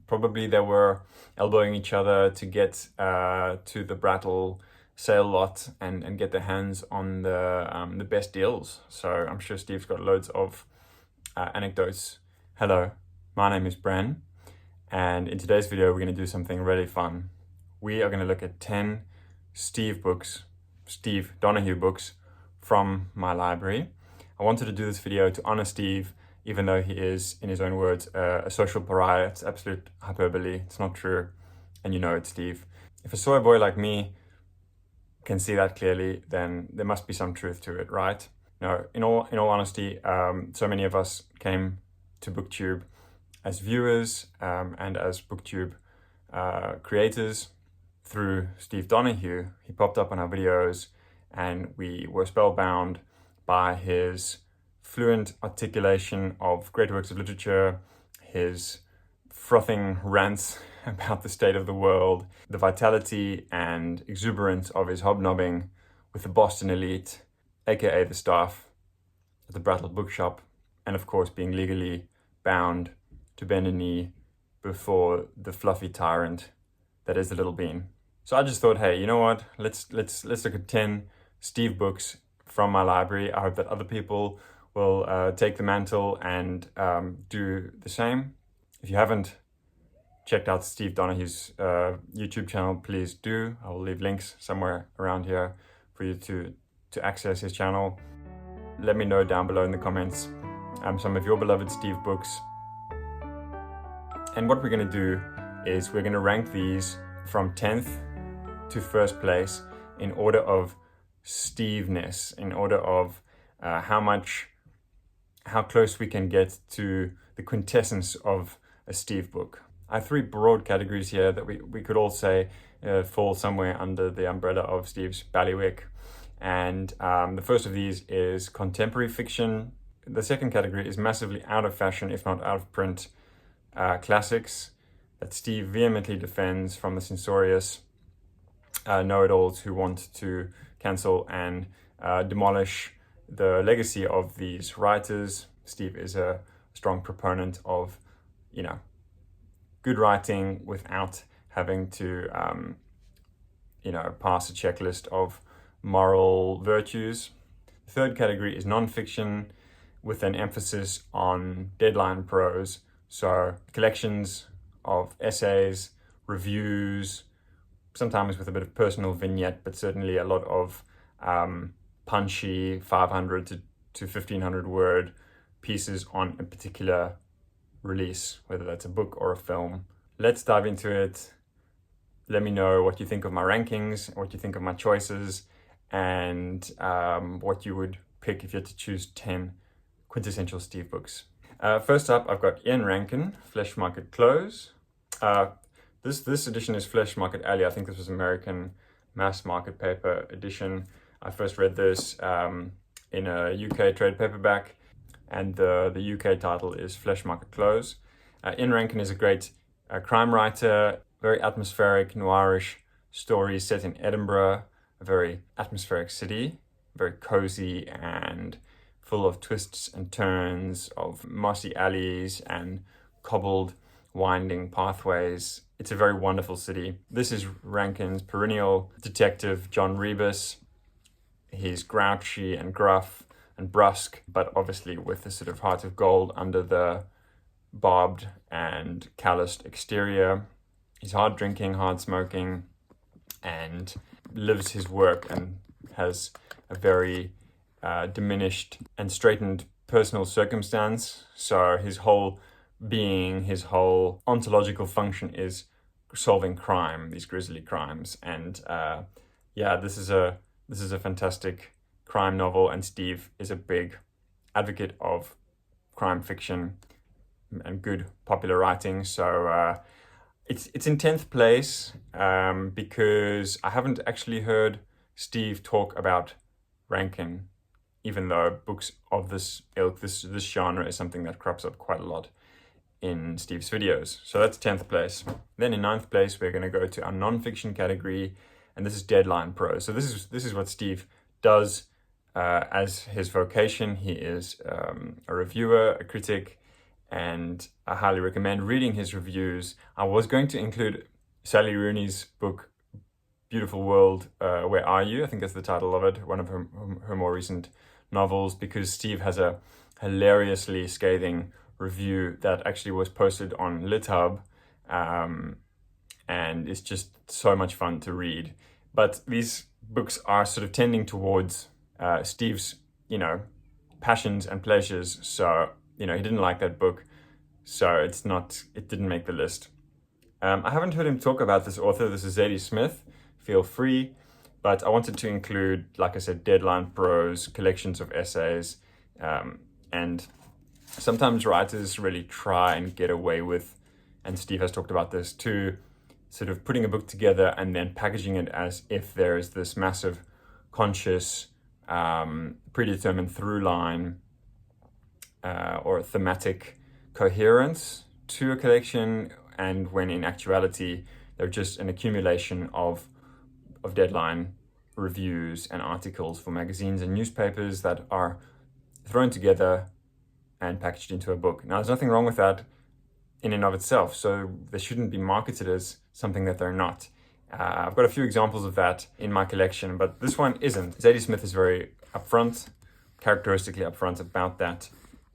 Probably they were elbowing each other to get to the Brattle sale lot and get their hands on the best deals. So I'm sure Steve's got loads of anecdotes. Hello, my name is Bren, and in today's video we're going to do something really fun. We are going to look at 10 Steve Donoghue books from my library. I wanted to do this video to honor Steve, even though he is, in his own words, a social pariah. It's absolute hyperbole. It's not true, and you know it's Steve. If a soy boy like me can see that clearly, then there must be some truth to it, right? No, in all honesty, so many of us came to Booktube as viewers and as Booktube creators through Steve Donoghue. He popped up on our videos and we were spellbound by his fluent articulation of great works of literature, his frothing rants about the state of the world, the vitality and exuberance of his hobnobbing with the Boston elite, aka the staff at the Brattle bookshop, and of course being legally bound to bend a knee before the fluffy tyrant that is the little bean. So I just thought, hey, you know what? Let's look at 10 Steve books from my library. I hope that other people will take the mantle and do the same. If you haven't checked out Steve Donoghue's YouTube channel, please do. I will leave links somewhere around here for you to access his channel. Let me know down below in the comments some of your beloved Steve books. And what we're going to do is we're going to rank these from 10th to first place in order of Steve-ness, in order of how close we can get to the quintessence of a Steve book. I have 3 broad categories here that we could all say fall somewhere under the umbrella of Steve's bailiwick. And the first of these is contemporary fiction. The second category is massively out of fashion, if not out of print, classics that Steve vehemently defends from the censorious know-it-alls who want to cancel and demolish the legacy of these writers. Steve is a strong proponent of, good writing without having to, pass a checklist of moral virtues. The third category is non-fiction with an emphasis on deadline prose. So collections of essays, reviews, sometimes with a bit of personal vignette, but certainly a lot of punchy 500 to 1500 word pieces on a particular release, whether that's a book or a film. Let's dive into it. Let me know what you think of my rankings, what you think of my choices, and what you would pick if you had to choose 10 quintessential Steve books. First up, I've got Ian Rankin, Flesh Market Close. This edition is Flesh Market Alley. I think this was American mass market paper edition. I first read this in a UK trade paperback, and the UK title is Flesh Market Close. Ian Rankin is a great crime writer, very atmospheric, noirish stories set in Edinburgh, a very atmospheric city, very cozy and full of twists and turns, of mossy alleys and cobbled winding pathways. It's a very wonderful city. This is Rankin's perennial detective, John Rebus. He's grouchy and gruff and brusque, but obviously with a sort of heart of gold under the barbed and calloused exterior. He's hard drinking, hard smoking, and lives his work and has a very diminished and straightened personal circumstance. So his whole being, his whole ontological function is solving crime, these grisly crimes. And this is a fantastic crime novel, and Steve is a big advocate of crime fiction and good popular writing. So it's in 10th place because I haven't actually heard Steve talk about Rankin, even though books of this ilk, this genre, is something that crops up quite a lot in Steve's videos. So that's 10th place. Then in 9th place, we're going to go to our non-fiction category, and this is deadline prose. So this is what Steve does as his vocation. He is a reviewer, a critic, and I highly recommend reading his reviews. I was going to include Sally Rooney's book, Beautiful World, Where Are You? I think that's the title of it, one of her more recent novels, because Steve has a hilariously scathing review that actually was posted on LitHub, and it's just so much fun to read. But these books are sort of tending towards Steve's, passions and pleasures. So, he didn't like that book, so it didn't make the list. I haven't heard him talk about this author. This is Zadie Smith. Feel free. But I wanted to include, like I said, deadline prose, collections of essays, and sometimes writers really try and get away with, and Steve has talked about this too, sort of putting a book together and then packaging it as if there is this massive, conscious, predetermined through line or thematic coherence to a collection, and when in actuality they're just an accumulation of deadline reviews and articles for magazines and newspapers that are thrown together and packaged into a book. Now, there's nothing wrong with that in and of itself, so they shouldn't be marketed as something that they're not. I've got a few examples of that in my collection, but this one isn't. Zadie Smith is very upfront, characteristically upfront about that.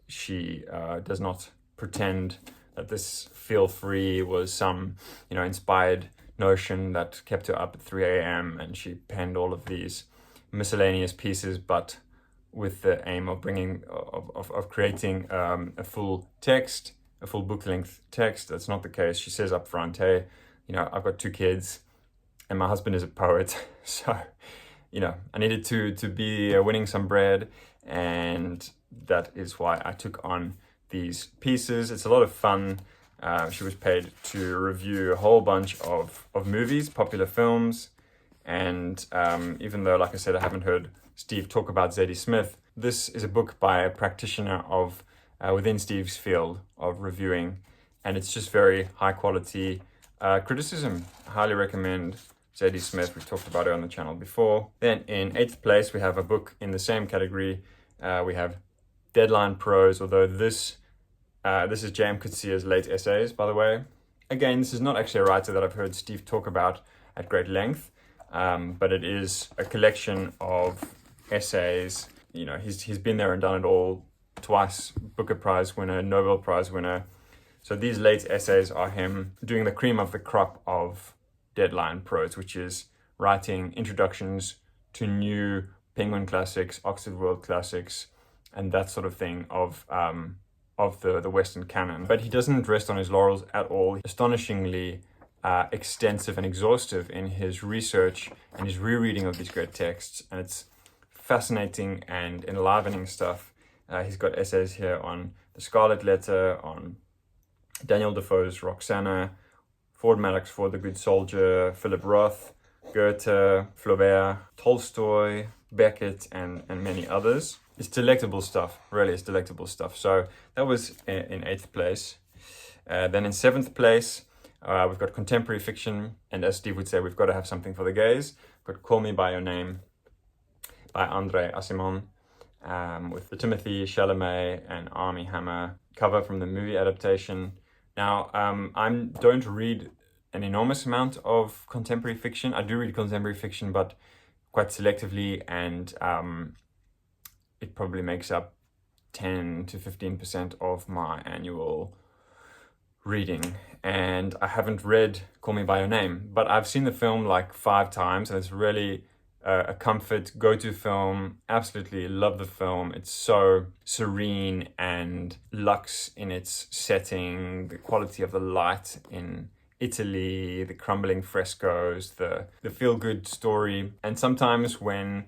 She does not pretend that this feel free was some, inspired notion that kept her up at 3 a.m. and she penned all of these miscellaneous pieces, but with the aim of creating a full text, a full book-length text. That's not the case. She says up front, hey, I've got 2 kids and my husband is a poet, so, I needed to be winning some bread, and that is why I took on these pieces. It's a lot of fun. She was paid to review a whole bunch of movies, popular films, and even though, like I said, I haven't heard Steve talk about Zadie Smith, this is a book by a practitioner of within Steve's field of reviewing, and it's just very high quality criticism. I highly recommend Zadie Smith. We've talked about her on the channel before. Then in 8th place, we have a book in the same category. We have deadline prose, although this is J.M. Coetzee's late essays, by the way. Again, this is not actually a writer that I've heard Steve talk about at great length, but it is a collection of essays. He's been there and done it all, twice Booker Prize winner, Nobel Prize winner. So these late essays are him doing the cream of the crop of deadline prose, which is writing introductions to new Penguin classics, Oxford World classics, and that sort of thing of the Western canon. But he doesn't rest on his laurels at all. Astonishingly extensive and exhaustive in his research and his rereading of these great texts, and it's fascinating and enlivening stuff. He's got essays here on The Scarlet Letter, on Daniel Defoe's Roxana, Ford Madox for The Good Soldier, Philip Roth, Goethe, Flaubert, Tolstoy, Beckett, and many others. It's delectable stuff, really, it's delectable stuff. So that was in 8th place. Then in 7th place, we've got contemporary fiction, and as Steve would say, we've got to have something for the gays. We've got Call Me By Your Name by André Aciman, with the Timothy Chalamet and Armie Hammer cover from the movie adaptation. Now, I don't read an enormous amount of contemporary fiction. I do read contemporary fiction, but quite selectively, and it probably makes up 10 to 15% of my annual reading. And I haven't read Call Me By Your Name, but I've seen the film like 5 times, and it's really a comfort go-to film. Absolutely love the film. It's so serene and luxe in its setting, the quality of the light in Italy, the crumbling frescoes, the feel-good story. And sometimes when,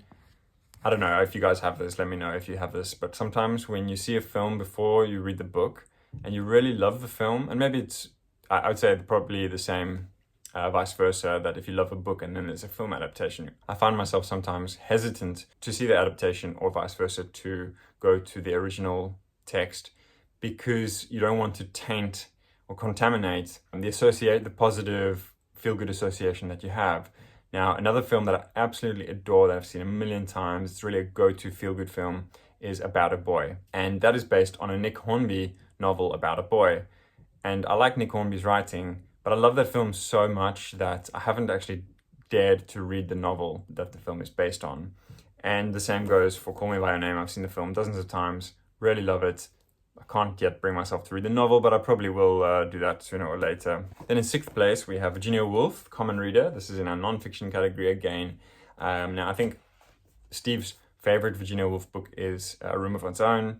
I don't know if you guys have this, let me know if you have this, but sometimes when you see a film before you read the book and you really love the film, and maybe it's, I would say probably the same, vice versa, that if you love a book and then there's a film adaptation, I find myself sometimes hesitant to see the adaptation, or vice versa, to go to the original text, because you don't want to taint or contaminate the positive feel-good association that you have. Now, another film that I absolutely adore, that I've seen a million times, it's really a go-to feel-good film, is About a Boy. And that is based on a Nick Hornby novel about a boy. And I like Nick Hornby's writing, but I love that film so much that I haven't actually dared to read the novel that the film is based on. And the same goes for Call Me By Your Name. I've seen the film dozens of times, really love it. I can't yet bring myself to read the novel, but I probably will do that sooner or later. Then in 6th place, we have Virginia Woolf, Common Reader. This is in our non-fiction category again. Now, I think Steve's favorite Virginia Woolf book is A Room of One's Own,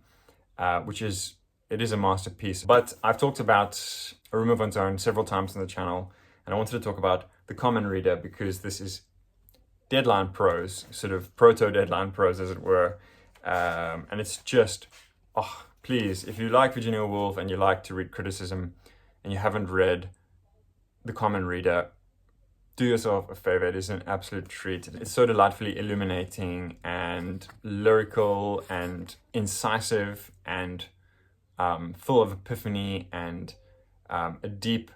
which is a masterpiece. But I've talked about A Room of One's Own several times on the channel, and I wanted to talk about The Common Reader because this is deadline prose, sort of proto-deadline prose, as it were. And it's just, please, if you like Virginia Woolf and you like to read criticism and you haven't read The Common Reader, do yourself a favor. It is an absolute treat. It's so delightfully illuminating and lyrical and incisive and full of epiphany and a deep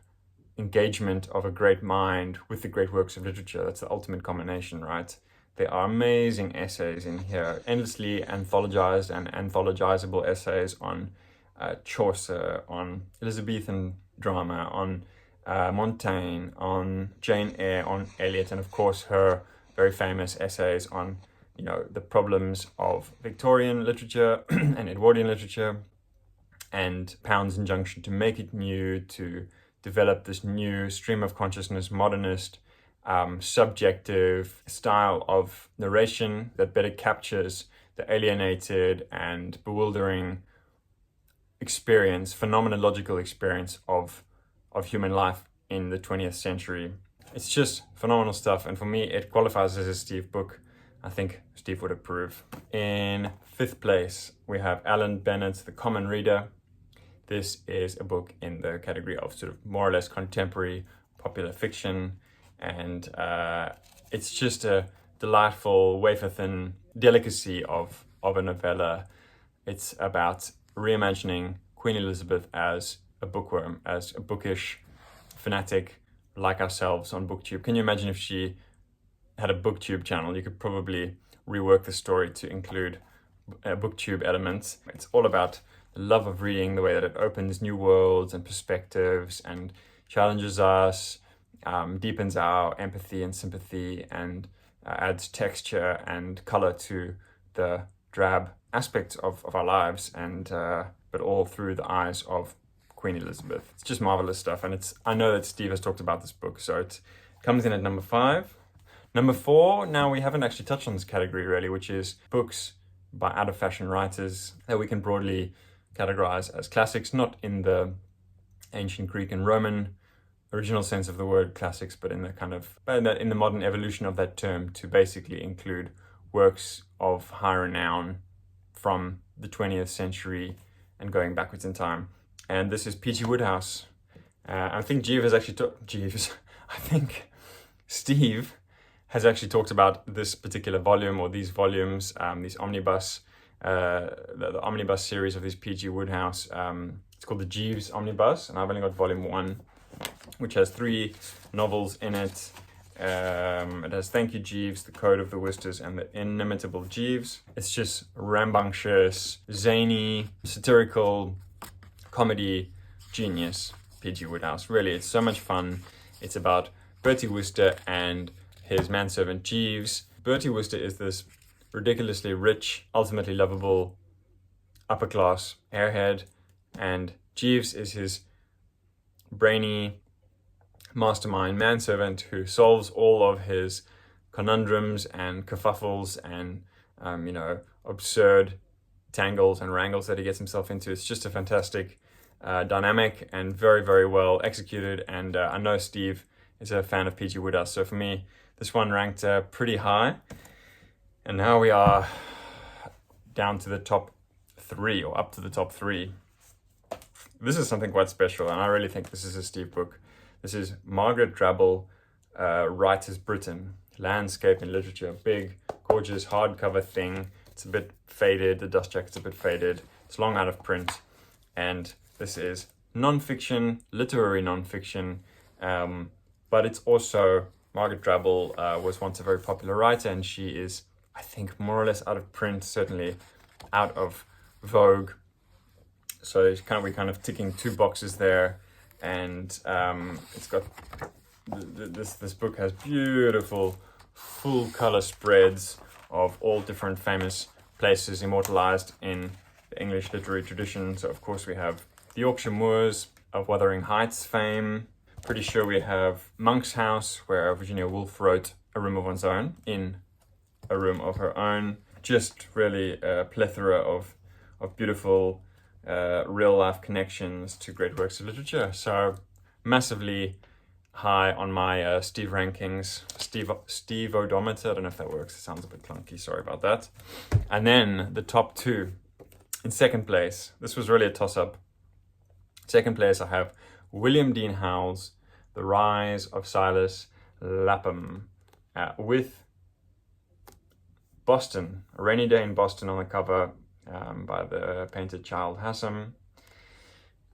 engagement of a great mind with the great works of literature. That's the ultimate combination, right? There are amazing essays in here, endlessly anthologized and anthologizable essays on Chaucer, on Elizabethan drama, on Montaigne, on Jane Eyre, on Eliot, and of course her very famous essays on, the problems of Victorian literature and Edwardian literature, and Pound's injunction to make it new, to develop this new stream of consciousness, modernist, subjective style of narration that better captures the alienated and bewildering experience, phenomenological experience of human life in the 20th century. It's just phenomenal stuff, and for me it qualifies as a Steve book. I think Steve would approve. In 5th place, we have Alan Bennett's The Common Reader. This is a book in the category of sort of more or less contemporary popular fiction, and it's just a delightful, wafer-thin delicacy of a novella. It's about reimagining Queen Elizabeth as a bookworm, as a bookish fanatic like ourselves on Booktube. Can you imagine if she had a Booktube channel? You could probably rework the story to include Booktube elements. It's all about the love of reading, the way that it opens new worlds and perspectives and challenges us, deepens our empathy and sympathy, and adds texture and color to the drab aspects of our lives, and but all through the eyes of Queen Elizabeth. It's just marvelous stuff, and I know that Steve has talked about this book, so it comes in at number 5. Number 4, now we haven't actually touched on this category really, which is books by out-of-fashion writers that we can broadly categorize as classics, not in the ancient Greek and Roman original sense of the word classics, but in the kind of in the modern evolution of that term to basically include works of high renown from the 20th century and going backwards in time. And this is P.G. Wodehouse. I think I think Steve has actually talked about this particular volume, or these volumes, these omnibus, the omnibus series of this P.G. Wodehouse. It's called the Jeeves Omnibus, and I've only got volume 1, which has 3 novels in it. It has Thank You Jeeves, The Code of the Woosters, and The Inimitable Jeeves. It's just rambunctious, zany, satirical comedy genius, P.G. Wodehouse. Really, it's so much fun. It's about Bertie Wooster and his manservant Jeeves. Bertie Wooster is this ridiculously rich, ultimately lovable, upper-class airhead, and Jeeves is his brainy mastermind manservant who solves all of his conundrums and kerfuffles and absurd tangles and wrangles that he gets himself into. It's just a fantastic dynamic and very, very well executed, and I know Steve is a fan of P.G. Wodehouse, so for me this one ranked pretty high. And now we are down to the top 3, or up to the top 3. This is something quite special, and I really think this is a Steve book. This is Margaret Drabble, Writer's Britain, Landscape in Literature. Big, gorgeous, hardcover thing. It's a bit faded, the dust jacket's a bit faded. It's long out of print, and this is non-fiction, literary non-fiction, but it's also, Margaret Drabble was once a very popular writer, and she is, I think, more or less out of print, certainly out of vogue. So we're kind of ticking 2 boxes there, and it's got this book has beautiful full color spreads of all different famous places immortalized in the English literary tradition. So of course we have the Yorkshire Moors of Wuthering Heights fame. Pretty sure we have Monk's House, where Virginia Woolf wrote A Room of One's Own in A Room of Her Own. Just really a plethora of beautiful real life connections to great works of literature. So massively high on my Steve rankings, Steve odometer. I don't know if that works. It sounds a bit clunky. Sorry about that. And then the top 2. In second place, this was really a toss-up. Second place, I have William Dean Howells' The Rise of Silas Lapham, with Boston, A Rainy Day in Boston on the cover, by the painter Child Hassam.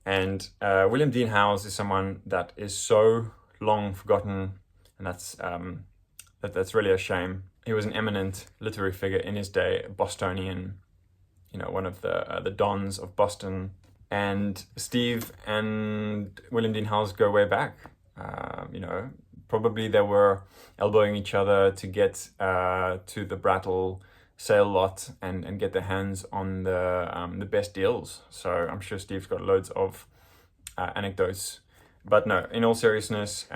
And William Dean Howells is someone that is so long forgotten, and that's really a shame. He was an eminent literary figure in his day, Bostonian, one of the dons of Boston. And Steve and William Dean Howells go way back. Probably they were elbowing each other to get to the Brattle sale lot and get their hands on the best deals. So I'm sure Steve's got loads of anecdotes. But no, in all seriousness,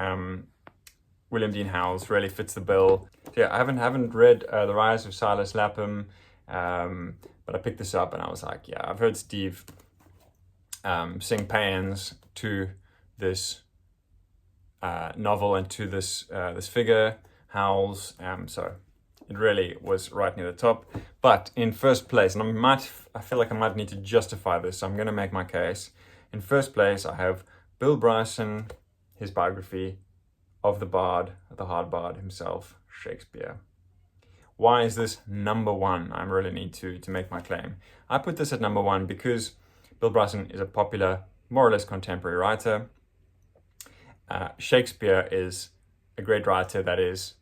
William Dean Howells really fits the bill. So yeah, I haven't read The Rise of Silas Lapham, but I picked this up and I was like, yeah, I've heard Steve sing paeans to this novel and to this figure, Howells. So it really was right near the top. But in first place, and I feel like I might need to justify this, so I'm going to make my case. In first place, I have Bill Bryson, his biography of the hard bard himself, Shakespeare. Why is this number 1? I really need to make my claim. I put this at number 1 because Bill Bryson is a popular, more or less contemporary writer. Shakespeare is a great writer that is,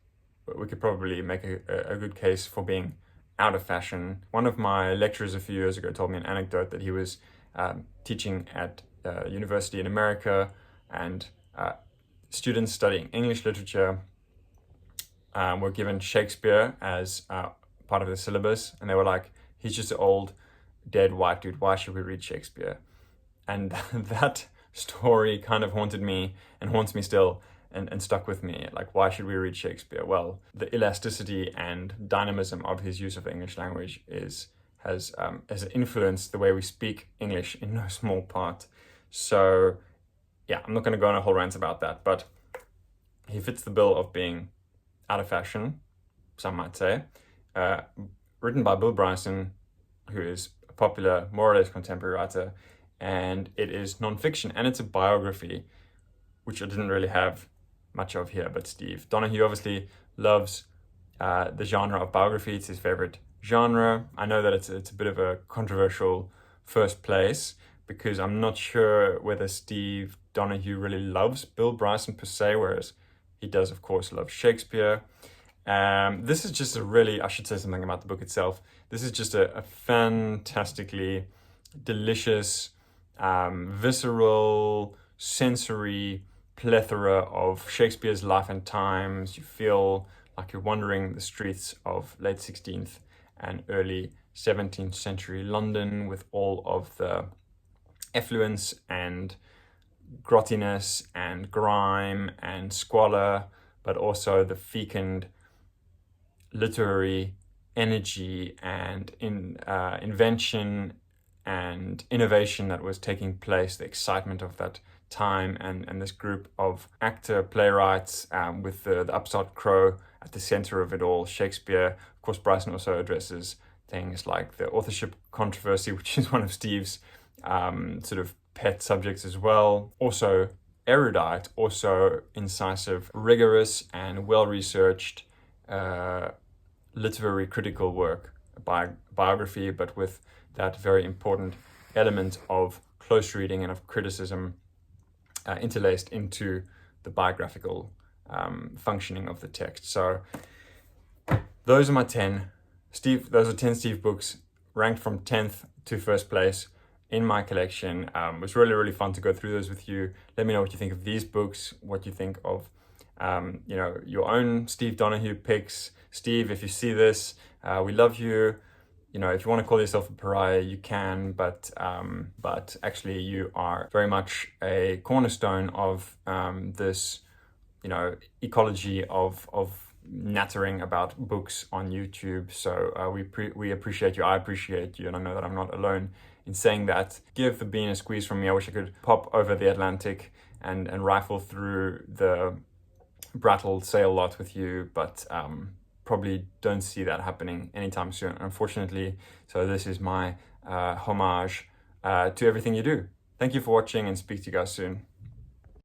we could probably make a good case for being out of fashion. One of my lecturers a few years ago told me an anecdote that he was teaching at university in America, and students studying English literature were given Shakespeare as part of the syllabus, and they were like, he's just an old, dead white dude, why should we read Shakespeare? And that story kind of haunted me and haunts me still, and stuck with me. Like, why should we read Shakespeare? Well, the elasticity and dynamism of his use of the English language has influenced the way we speak English in no small part. So yeah, I'm not going to go on a whole rant about that, but he fits the bill of being out of fashion, some might say. Written by Bill Bryson, who is a popular, more or less contemporary writer, and it is non-fiction, and it's a biography, which I didn't really have much of here, but Steve. Donoghue obviously loves the genre of biography. It's his favorite genre. I know that it's a bit of a controversial first place, because I'm not sure whether Steve Donoghue really loves Bill Bryson per se, whereas he does, of course, love Shakespeare. This is just I should say something about the book itself. This is just a fantastically delicious, visceral, sensory plethora of Shakespeare's life and times. You feel like you're wandering the streets of late 16th and early 17th century London with all of the effluence and grottiness and grime and squalor, but also the fecund literary energy and invention and innovation that was taking place, the excitement of that time, and this group of actor playwrights with the upstart crow at the center of it all, Shakespeare. Of course, Bryson also addresses things like the authorship controversy, which is one of Steve's sort of pet subjects as well. Also erudite, also incisive, rigorous, and well-researched literary critical work, biography, but with that very important element of close reading and of criticism interlaced into the biographical functioning of the text. So those are my 10. Those are 10 Steve books, ranked from 10th to first place in my collection. It was really, really fun to go through those with you. Let me know what you think of these books, what you think of your own Steve Donoghue picks. Steve, if you see this, we love you. If you want to call yourself a pariah, you can, but actually you are very much a cornerstone of this, ecology of nattering about books on YouTube. So we appreciate you. I appreciate you, and I know that I'm not alone in saying that. Give the bean a squeeze from me. I wish I could pop over the Atlantic and rifle through the Brattle sail lot with you, but probably don't see that happening anytime soon, unfortunately. So this is my homage to everything you do. Thank you for watching, and speak to you guys soon.